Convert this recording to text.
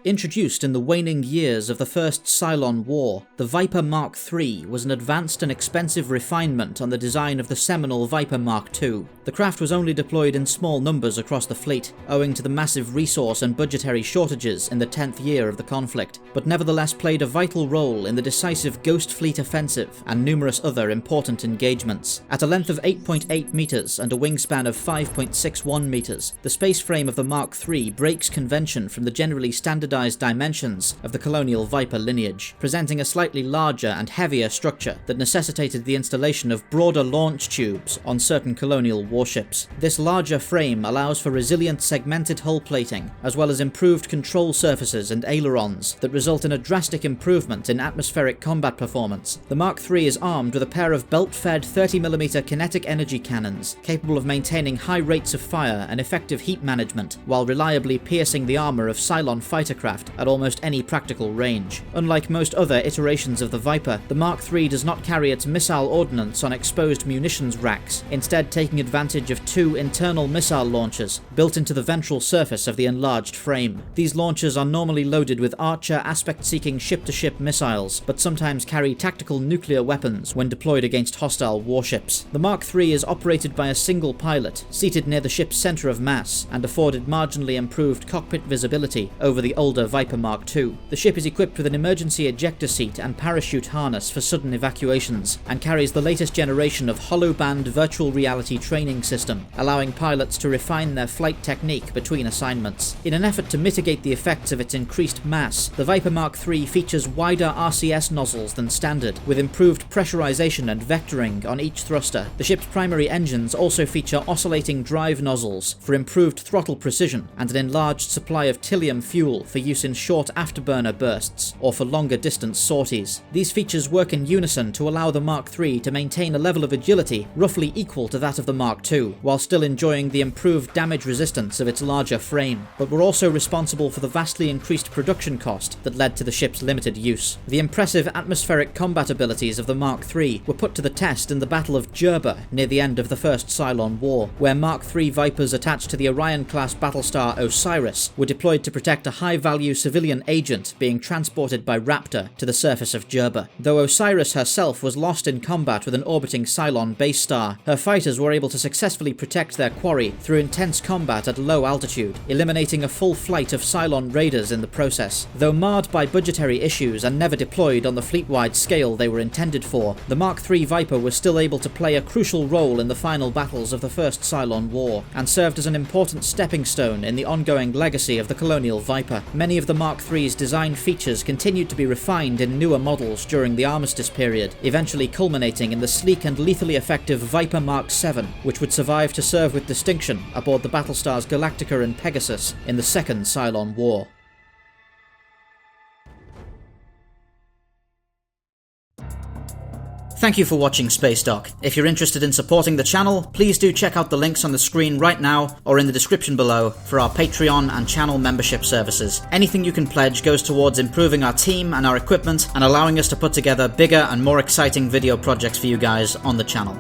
Introduced in the waning years of the First Cylon War, the Viper Mark III was an advanced and expensive refinement on the design of the seminal Viper Mark II. The craft was only deployed in small numbers across the fleet, owing to the massive resource and budgetary shortages in the 10th year of the conflict, but nevertheless played a vital role in the decisive Ghost Fleet offensive and numerous other important engagements. At a length of 8.8 meters and a wingspan of 5.61 meters, the space frame of the Mark III breaks convention from the generally standardized dimensions of the Colonial Viper lineage, presenting a slightly larger and heavier structure that necessitated the installation of broader launch tubes on certain Colonial warships. This larger frame allows for resilient segmented hull plating, as well as improved control surfaces and ailerons that result in a drastic improvement in atmospheric combat performance. The Mark III is armed with a pair of belt-fed 30mm kinetic energy cannons, capable of maintaining high rates of fire and effective heat management, while reliably piercing the armor of Cylon fighter craft at almost any practical range. Unlike most other iterations of the Viper, the Mark III does not carry its missile ordnance on exposed munitions racks, instead taking advantage of two internal missile launchers built into the ventral surface of the enlarged frame. These launchers are normally loaded with Archer aspect-seeking ship-to-ship missiles, but sometimes carry tactical nuclear weapons when deployed against hostile warships. The Mark III is operated by a single pilot, seated near the ship's center of mass, and afforded marginally improved cockpit visibility over the older Viper Mark II. The ship is equipped with an emergency ejector seat and parachute harness for sudden evacuations, and carries the latest generation of hollow-band virtual reality training system, allowing pilots to refine their flight technique between assignments. In an effort to mitigate the effects of its increased mass, the Viper Mark III features wider RCS nozzles than standard, with improved pressurization and vectoring on each thruster. The ship's primary engines also feature oscillating drive nozzles for improved throttle precision, and an enlarged supply of Tilium fuel for use in short afterburner bursts, or for longer distance sorties. These features work in unison to allow the Mark III to maintain a level of agility roughly equal to that of the Mark II, while still enjoying the improved damage resistance of its larger frame, but were also responsible for the vastly increased production cost that led to the ship's limited use. The impressive atmospheric combat abilities of the Mark III were put to the test in the Battle of Jerba near the end of the First Cylon War, where Mark III Vipers attached to the Orion-class Battlestar Osiris were deployed to protect a high-value civilian agent being transported by Raptor to the surface of Jerba. Though Osiris herself was lost in combat with an orbiting Cylon base star, her fighters were able to successfully protect their quarry through intense combat at low altitude, eliminating a full flight of Cylon raiders in the process. Though marred by budgetary issues and never deployed on the fleet-wide scale they were intended for, the Mark III Viper was still able to play a crucial role in the final battles of the First Cylon War, and served as an important stepping stone in the ongoing legacy of the Colonial Viper. Many of the Mark III's design features continued to be refined in newer models during the Armistice period, eventually culminating in the sleek and lethally effective Viper Mark VII, which would survive to serve with distinction aboard the Battlestars Galactica and Pegasus in the Second Cylon War. Thank you for watching Spacedock. If you're interested in supporting the channel, please do check out the links on the screen right now or in the description below for our Patreon and channel membership services. Anything you can pledge goes towards improving our team and our equipment and allowing us to put together bigger and more exciting video projects for you guys on the channel.